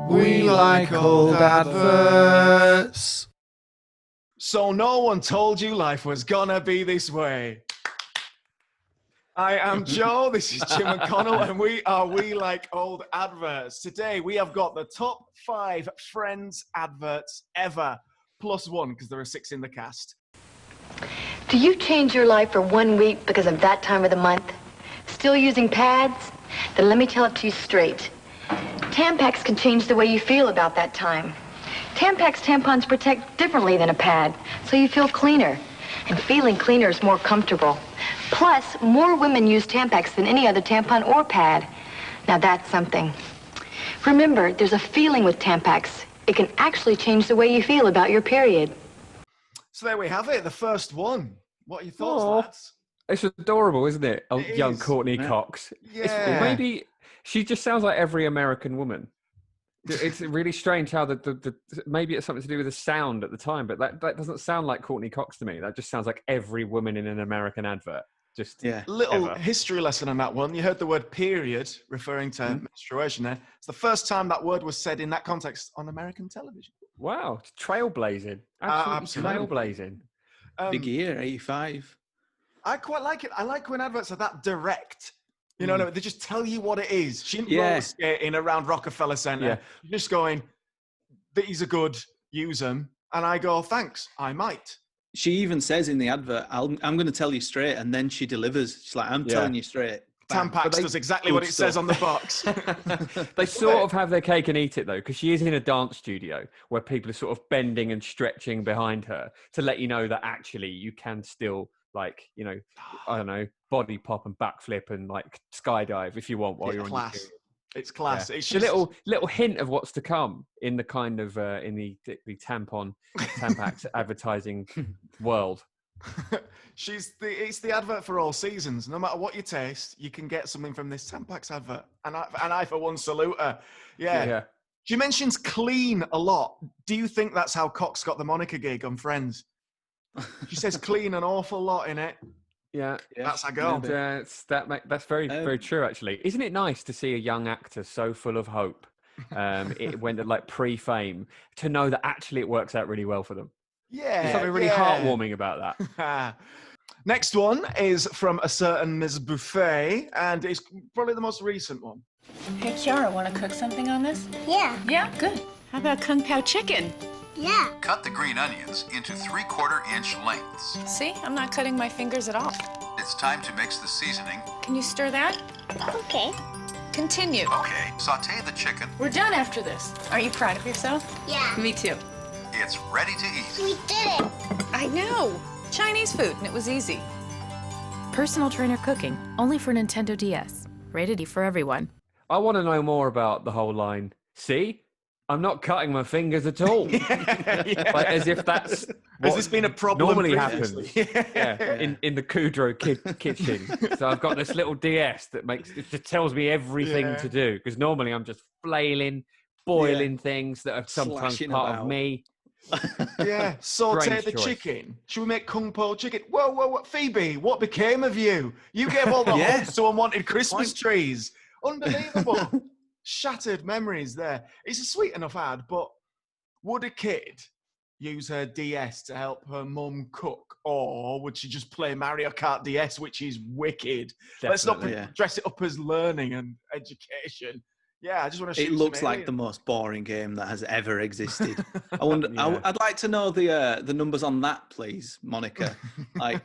We like old adverts. So no one told you life was gonna be this way. I am Joe, this is Jim and Connell, and we are We Like Old Adverts. Today we have got the top 5 Friends adverts ever, plus one, because there are 6 in the cast. Do you change your life for 1 week because of that time of the month? Still using pads? Then let me tell it to you straight. Tampax can change the way you feel about that time. Tampax tampons protect differently than a pad, so you feel cleaner. And feeling cleaner is more comfortable. Plus, more women use Tampax than any other tampon or pad. Now that's something. Remember, there's a feeling with Tampax. It can actually change the way you feel about your period. So there we have it, the first one. What are your thoughts, lads? It's adorable, isn't it? Oh, It young is. Courtney Cox. Yeah. Maybe she just sounds like every American woman. It's really strange how maybe it's something to do with the sound at the time, but that doesn't sound like Courtney Cox to me. That just sounds like every woman in an American advert. Just Little history lesson on that one. You heard the word period referring to menstruation there. It's the first time that word was said in that context on American television. Wow, trailblazing. Absolutely trailblazing. Big year, 85. I quite like it. I like when adverts are that direct. You know, they just tell you what it is. She didn't roller skating around Rockefeller Center. Yeah. She's just going, these are good, use them. And I go, thanks, I might. She even says in the advert, I'm going to tell you straight, and then she delivers. She's like, I'm telling you straight. Bang. Tampax does exactly what it says on the box. They sort of have their cake and eat it, though, because she is in a dance studio where people are sort of bending and stretching behind her to let you know that actually you can still, like, you know, I don't know, body pop and backflip and like skydive if you want while you're on your period. It's class. Yeah. It's just just a little hint of what's to come in the kind of in the Tampax advertising world. It's the advert for all seasons. No matter what you taste, you can get something from this Tampax advert. And I for one salute her. Yeah. She mentions clean a lot. Do you think that's how Cox got the Monica gig on Friends? She says clean an awful lot in it. Yeah, that's how go. And, that's very true, actually. Isn't it nice to see a young actor so full of hope? It went like pre-fame to know that actually it works out really well for them. Yeah, there's something really heartwarming about that. Next one is from a certain Ms. Buffet, and it's probably the most recent one. Hey, Kiara, want to cook something on this? Yeah. Yeah, good. How about Kung Pao chicken? Yeah. Cut the green onions into 3/4-inch lengths. See, I'm not cutting my fingers at all. It's time to mix the seasoning. Can you stir that? Okay. Continue. Okay, saute the chicken. We're done after this. Are you proud of yourself? Yeah. Me too. It's ready to eat. We did it. I know. Chinese food, and it was easy. Personal trainer cooking, only for Nintendo DS. Rated E for everyone. I want to know more about the whole line. See? I'm not cutting my fingers at all. Like, as if that's has this been a problem normally previously? happens. In the Kudrow kitchen. So I've got this little DS that just tells me everything to do, because normally I'm just flailing, boiling things that are sometimes Slashing part about. of me. Saute Strange the choice. chicken. Should we make Kung Po chicken? Whoa, Phoebe, what became of you? You gave all the hopes to unwanted Christmas trees. Unbelievable. Shattered memories there. It's a sweet enough ad, but would a kid use her DS to help her mum cook, or would she just play Mario Kart DS, which is wicked? Let's not dress it up as learning and education. Yeah, I just want to shoot It looks some like aliens. the most boring game that has ever existed. I wonder. I'd like to know the numbers on that, please, Monica. Like,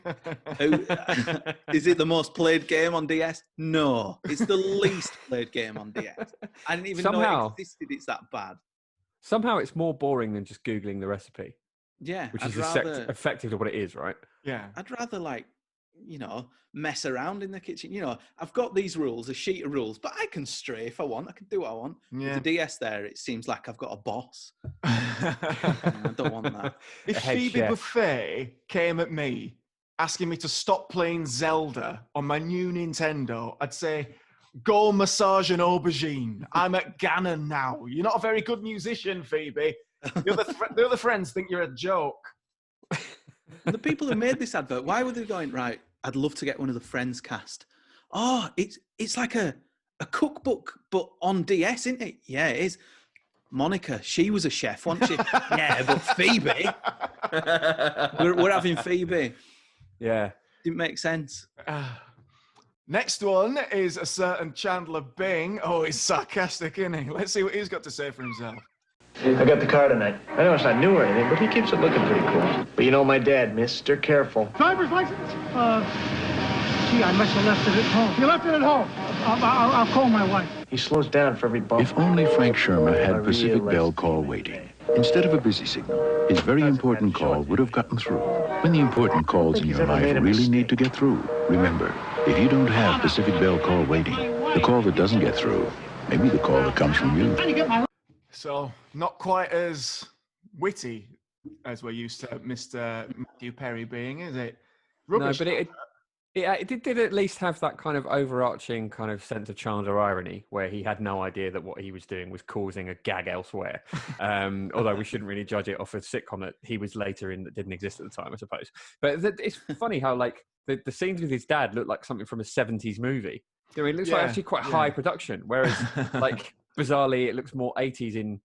is it the most played game on DS? No, it's the least played game on DS. I didn't even know it existed. It's that bad. Somehow it's more boring than just Googling the recipe. Yeah, which is effectively what it is, right? Yeah. I'd rather, like, mess around in the kitchen. I've got these rules, a sheet of rules, but I can stray if I want. I can do what I want. Yeah. With the DS there, it seems like I've got a boss. I don't want that. If Phoebe Buffet came at me asking me to stop playing Zelda on my new Nintendo, I'd say, go massage an aubergine. I'm at Ganon now. You're not a very good musician, Phoebe. The other friends think you're a joke. The people who made this advert, why were they going, right, I'd love to get one of the Friends cast. Oh, it's like a a cookbook, but on DS, isn't it? Yeah, it is. Monica, she was a chef, wasn't she? Yeah, but Phoebe. we're having Phoebe. Yeah. Didn't make sense. Next one is a certain Chandler Bing. Oh, he's sarcastic, isn't he? Let's see what he's got to say for himself. I got the car tonight. I know it's not new or anything, but he keeps it looking pretty cool. But you know my dad, mister. Careful. Driver's license? Gee, I must have left it at home. You left it at home. I'll call my wife. He slows down for every bump. If only Frank Shermer had Pacific Bell call waiting. Instead of a busy signal, his very important call would have gotten through. When the important calls in your life really need to get through, remember, if you don't have Pacific Bell call waiting, the call that doesn't get through may be the call that comes from you. So, not quite as witty as we're used to Mr. Matthew Perry being, is it? Rubbish. No, but it did at least have that kind of overarching kind of sense of Chandler irony, where he had no idea that what he was doing was causing a gag elsewhere. Although we shouldn't really judge it off a sitcom that he was later in that didn't exist at the time, I suppose. But it's funny how like the scenes with his dad look like something from a 70s movie. I mean, it looks like actually quite high production, whereas like bizarrely it looks more 80s in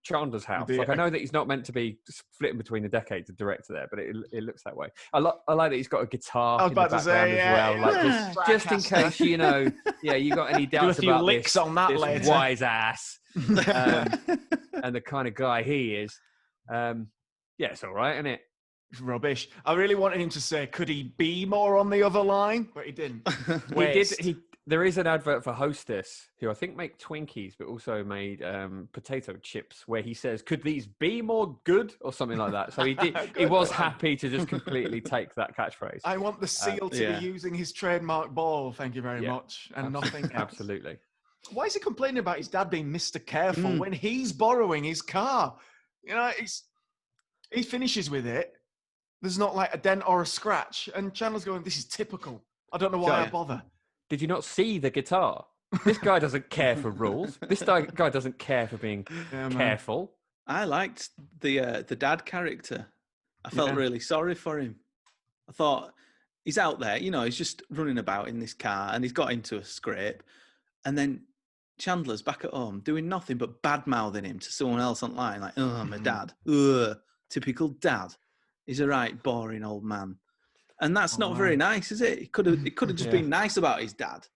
Chandler's house. Like I know that he's not meant to be splitting between the decades, the director there, but it looks that way. I like that he's got a guitar in the background as well, like just in case you got any doubts do a few about licks this, on that this later. wise ass and the kind of guy he is. It's all right, isn't it? Rubbish. I really wanted him to say, could he be more on the other line? But he didn't. There is an advert for Hostess, who I think make Twinkies, but also made potato chips, where he says, could these be more good? Or something like that. So he was happy to just completely take that catchphrase. I want the seal to be using his trademark ball, thank you very much, and nothing else. Absolutely. Why is he complaining about his dad being Mr. Careful when he's borrowing his car? You know, he finishes with it. There's not like a dent or a scratch. And Chandler's going, this is typical. I don't know why I bother. Did you not see the guitar? This guy doesn't care for rules. This guy doesn't care for being careful. I liked the dad character. I felt really sorry for him. I thought he's out there, he's just running about in this car and he's got into a scrape. And then Chandler's back at home doing nothing but bad-mouthing him to someone else online. Like, oh, my dad. Ugh, typical dad. He's a right boring old man. And that's not very nice, is it? It could have just been nice about his dad.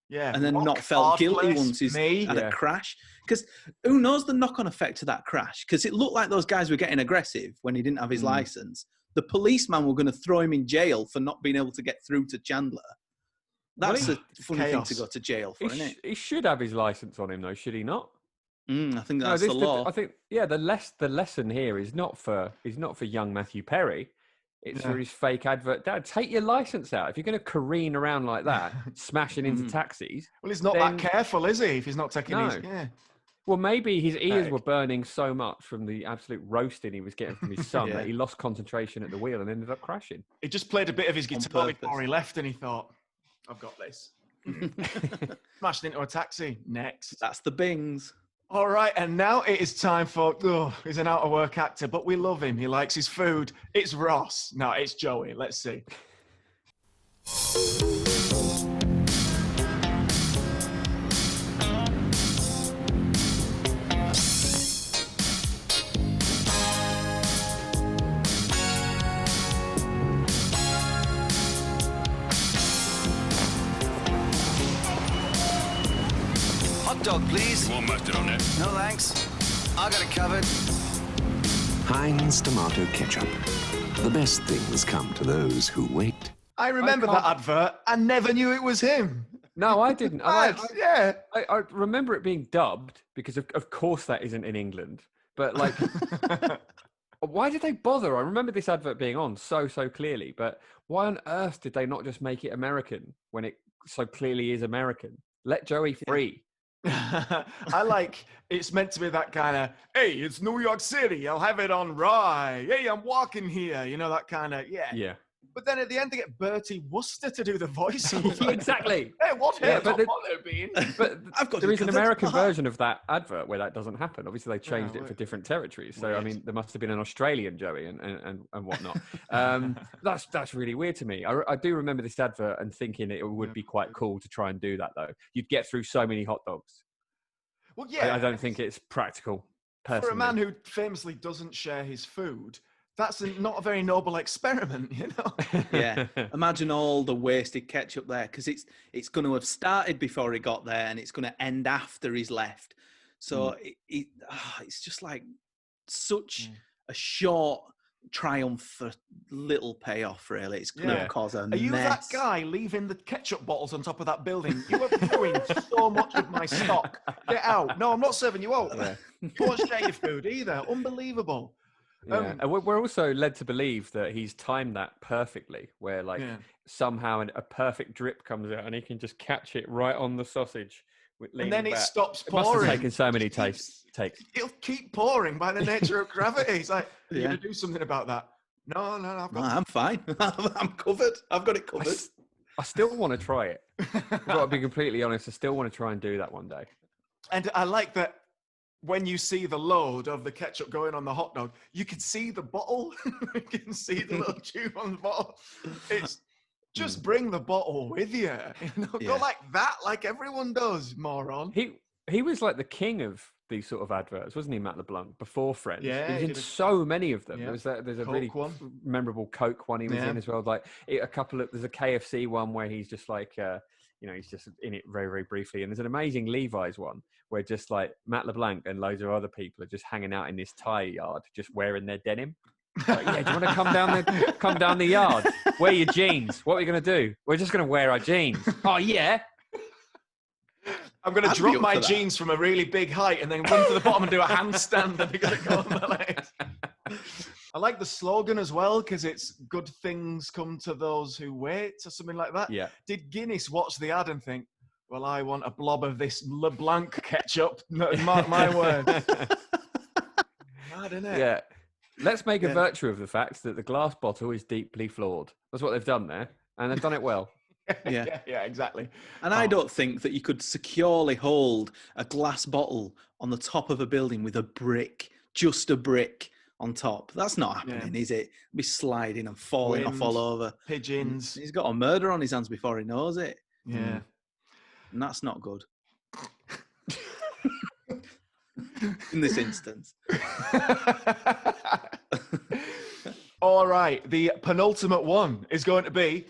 Yeah. And then not felt guilty once he's had a crash. Because who knows the knock-on effect of that crash? Because it looked like those guys were getting aggressive when he didn't have his license. The policeman were going to throw him in jail for not being able to get through to Chandler. That's a funny thing to go to jail for, isn't it? He should have his license on him, though, should he not? I think that's the law. I think, the lesson here is not for young Matthew Perry. It's for his fake advert dad. Take your license out. If you're going to careen around like that, smashing into taxis. Well, he's not that careful, is he? If he's not taking his... Yeah. Well, maybe his ears were burning so much from the absolute roasting he was getting from his son that he lost concentration at the wheel and ended up crashing. He just played a bit of his guitar before he left and he thought, I've got this. Smashed into a taxi. Next. That's the Bings. All right, and now it is time for, he's an out-of-work actor, but we love him. He likes his food. It's Ross. No, it's Joey. Let's see. Dog, please. More mustard on that. No, thanks. I got it covered. Heinz tomato ketchup. The best things come to those who wait. I remember that advert. I never knew it was him. No, I didn't. I remember it being dubbed because, of course, that isn't in England. But like, why did they bother? I remember this advert being on so clearly. But why on earth did they not just make it American when it so clearly is American? Let Joey free. I like it's meant to be that kind of, hey, it's New York City, I'll have it on rye, hey, I'm walking here, that kind of. But then at the end, they get Bertie Wooster to do the voice. Exactly. Hey, what Yeah, hurt but they're being? But I've got there it is an covered. American version of that advert where that doesn't happen. Obviously, they changed it weird. for different territories. So, Weird. I mean, there must have been an Australian Joey and whatnot. That's really weird to me. I do remember this advert and thinking it would be quite cool to try and do that, though. You'd get through so many hot dogs. Well, yeah. I don't think it's practical, personally. For a man who famously doesn't share his food, that's not a very noble experiment, you know? Yeah. Imagine all the wasted ketchup there, because it's going to have started before he got there and it's going to end after he's left. So it's just like such a short triumph for little payoff, really. It's going to cause a mess. Are you that guy leaving the ketchup bottles on top of that building? You are ruined so much of my stock. Get out. No, I'm not serving you out. Yeah. Don't share your food either. Unbelievable. Yeah. And we're also led to believe that he's timed that perfectly, where somehow a perfect drip comes out and he can just catch it right on the sausage. And then it stops pouring. It must have taken so many takes. It'll keep pouring by the nature of gravity. It's like, you're going to do something about that. No, I'm fine. I'm covered. I've got it covered. I still want to try it. I've got to be completely honest. I still want to try and do that one day. And I like that when you see the load of the ketchup going on the hot dog, you can see the bottle. You can see the little tube on the bottle. It's just bring the bottle with you. Go like that, like everyone does, moron. He was like the king of these sort of adverts, wasn't he, Matt LeBlanc, before Friends? Yeah, he was in so many of them. Yeah. There's a Coke really one. memorable Coke one he was in as well. Like there's a KFC one where he's just like, he's just in it very, very briefly. And there's an amazing Levi's one where just like Matt LeBlanc and loads of other people are just hanging out in this tire yard, just wearing their denim. Like, do you want to come down the yard? Wear your jeans. What are we going to do? We're just going to wear our jeans. Oh, yeah. I'm going to drop my jeans from a really big height and then run to the bottom and do a handstand and they're going to go on my legs. I like the slogan as well, because it's good things come to those who wait or something like that. Yeah. Did Guinness watch the ad and think, well, I want a blob of this LeBlanc ketchup? No, mark my words. Mad, isn't it? Yeah. Let's make a virtue of the fact that the glass bottle is deeply flawed. That's what they've done there, and they've done it well. Yeah, exactly. And I don't think that you could securely hold a glass bottle on the top of a building with a brick, just a brick on top. That's not happening, is it? It'll be sliding and falling off all over. Pigeons. He's got a murder on his hands before he knows it. Yeah. And that's not good. In this instance. All right. The penultimate one is going to be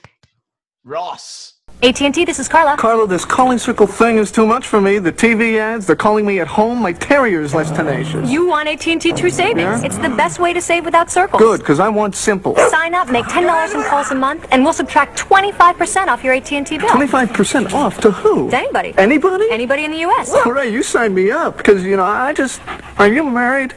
Ross. AT&T, this is Carla. Carla, this calling circle thing is too much for me. The TV ads, they're calling me at home. My terrier's less tenacious. You want AT&T True Savings. Yeah? It's the best way to save without circles. Good, because I want simple. Sign up, make $10 in calls a month, and we'll subtract 25% off your AT&T bill. 25% off to who? To anybody. Anybody? Anybody in the U.S. All right, you signed me up, because, are you married?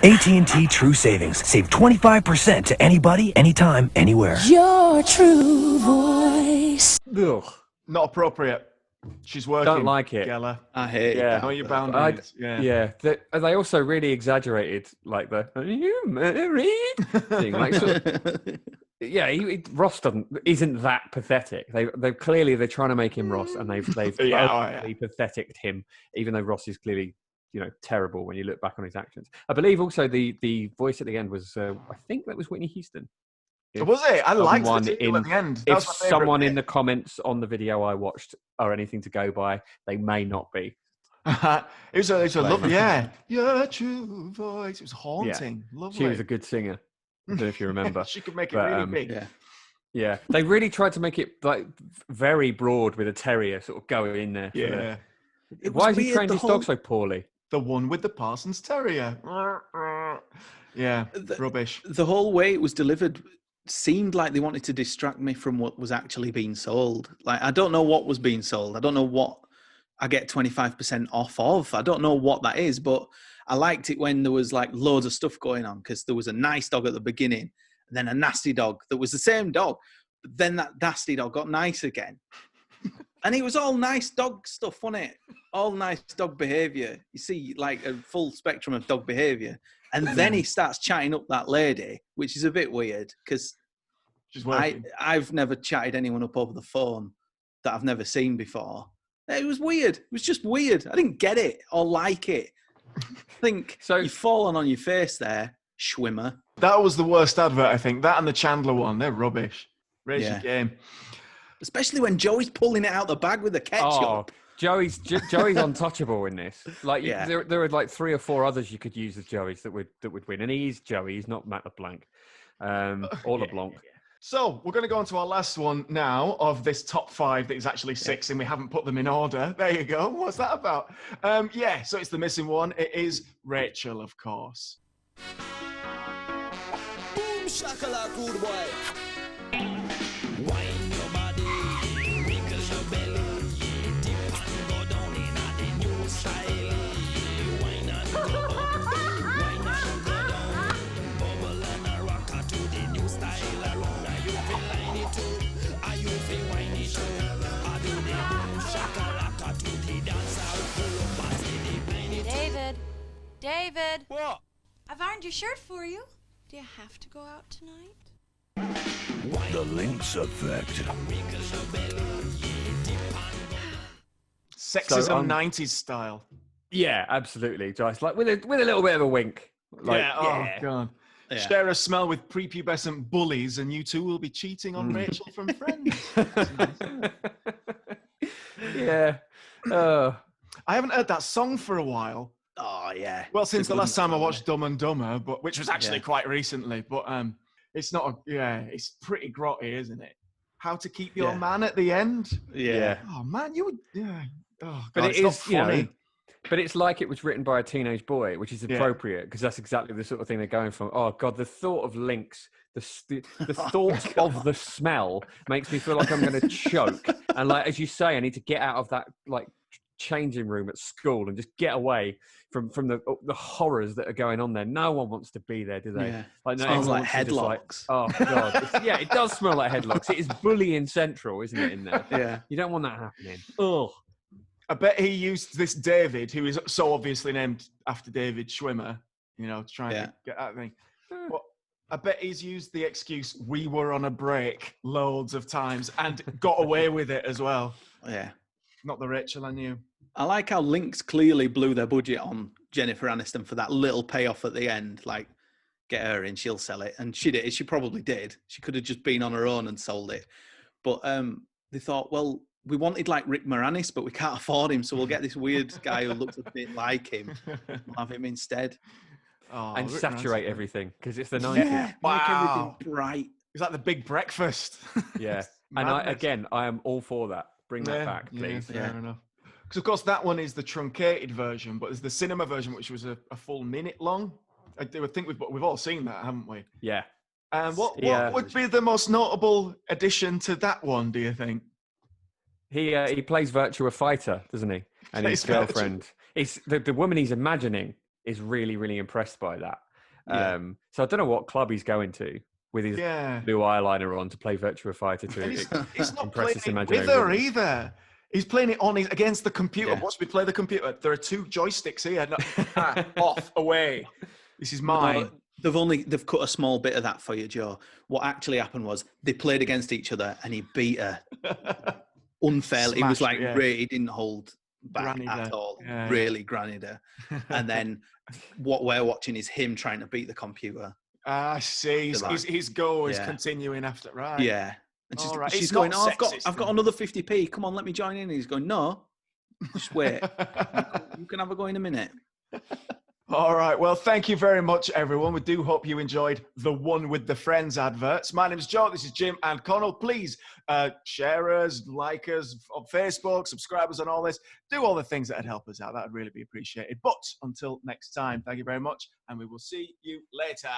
AT&T True Savings. Save 25% to anybody, anytime, anywhere. Your true voice. Ugh. Not appropriate. She's working. Don't like it. Geller. I hate it. Know your boundaries. Yeah. They also really exaggerated like the "Are you married?" thing. Like, Ross isn't that pathetic. They're trying to make him Ross, and they've pathetic him, even though Ross is clearly terrible when you look back on his actions. I believe also the voice at the end was I think that was Whitney Houston. Was it? I liked the jingle at the end. If someone in the comments on the video I watched are anything to go by, they may not be. It was a lovely, your true voice. It was haunting. Yeah. Lovely. She was a good singer. I don't know if you remember. She could make it really big. Yeah. They really tried to make it like very broad with a terrier sort of going in there. Yeah. Why has he trained his dog so poorly? The one with the Parsons Terrier. Yeah, rubbish. The whole way it was delivered seemed like they wanted to distract me from what was actually being sold. Like, I don't know what was being sold. I don't know what I get 25% off of. I don't know what that is, but I liked it when there was like loads of stuff going on, because there was a nice dog at the beginning and then a nasty dog that was the same dog. But then that nasty dog got nice again. And it was all nice dog stuff, wasn't it? All nice dog behaviour. You see, like a full spectrum of dog behaviour. And then he starts chatting up that lady, which is a bit weird, because She's working. I've never chatted anyone up over the phone that I've never seen before. It was weird. It was just weird. I didn't get it or like it. I think you've fallen on your face there, Schwimmer. That was the worst advert, I think. That and the Chandler one, they're rubbish. Raise your game. Especially when Joey's pulling it out the bag with the ketchup. Oh, Joey's untouchable in this. Like there are like 3 or 4 others you could use as Joey's that would win, and he's Joey. He's not Matt LeBlanc or LeBlanc. So we're going to go on to our last one now of this top 5 that is actually 6, and we haven't put them in order. There you go. What's that about? So it's the missing one. It is Rachel, of course. Boom shakalaka, good boy. Wine your body, wrinkle your belly, dip and go down in the new style. Wine and go down, bubble and a rocker to the new style. Around you feel line it up, are you feel wine it up? I do the boom shakalaka to the dancer, pull up and see the blind it up. David. What? I've ironed your shirt for you. Do you have to go out tonight? The Lynx effect. Sexism 90s style. Yeah, absolutely. Just like with a little bit of a wink. Like, Oh, God. Yeah. Share a smell with prepubescent bullies and you two will be cheating on Rachel from Friends. Yeah. I haven't heard that song for a while. Oh, yeah. Well, since the last time I watched Dumb and Dumber, which was actually quite recently. But it's not it's pretty grotty, isn't it? How to keep your man at the end. Yeah. Oh, man, you would... Yeah. Oh, God, But it is funny. But it's like it was written by a teenage boy, which is appropriate because that's exactly the sort of thing they're going from. Oh God, the thought of Lynx, the thought of the smell makes me feel like I'm going to choke. And like as you say, I need to get out of that like changing room at school and just get away from the horrors that are going on there. No one wants to be there, do they? Yeah. Like no, Smells like headlocks. headlocks. Oh God, it does smell like headlocks. It is bullying central, isn't it? In there, Yeah. You don't want that happening. Oh. I bet he used this David, who is so obviously named after David Schwimmer, to try and get that thing. But I bet he's used the excuse, we were on a break, loads of times and got away with it as well. Yeah. Not the Rachel I knew. I like how Lynx clearly blew their budget on Jennifer Aniston for that little payoff at the end. Like, get her in, she'll sell it. And she did. She probably did. She could have just been on her own and sold it. But they thought, well, we wanted like Rick Moranis, but we can't afford him, so we'll get this weird guy who looks a bit like him. We'll have him instead. Oh, And Rick saturate Moranis. everything because it's the 90s. Yeah, make Wow. everything bright. Is that the big breakfast? Yeah. Madness. And I am all for that. Bring that back, please. Fair enough. Because of course that one is the truncated version, but there's the cinema version, which was a full minute long. I think we've all seen that, haven't we? Yeah. And what would be the most notable addition to that one? Do you think? He plays Virtua Fighter, doesn't he? And his girlfriend. It's the woman he's imagining is really, really impressed by that. Yeah. So I don't know what club he's going to with his blue eyeliner on to play Virtua Fighter to He's not impress playing his it imaginary with her woman. either. He's playing it against the computer. Yeah. Watch me play the computer. There are 2 joysticks here. No, off, away. This is mine. They've cut a small bit of that for you, Joe. What actually happened was they played against each other and he beat her unfairly. He was Smashed, like, he didn't hold back Grannied at her. all. Yeah. Really grannied her. And then what we're watching is him trying to beat the computer. I see. His goal is continuing after, right? Yeah. And All she's It's going, not I've sexist, got another 50p. Come on, let me join in. And he's going, no, just wait. You can have a go in a minute. All right. Well, thank you very much, everyone. We do hope you enjoyed the one with the Friends adverts. My name is Joe. This is Jim and Connell. Please share us, like us on Facebook, subscribe us on all this. Do all the things that would help us out. That would really be appreciated. But until next time, thank you very much. And we will see you later.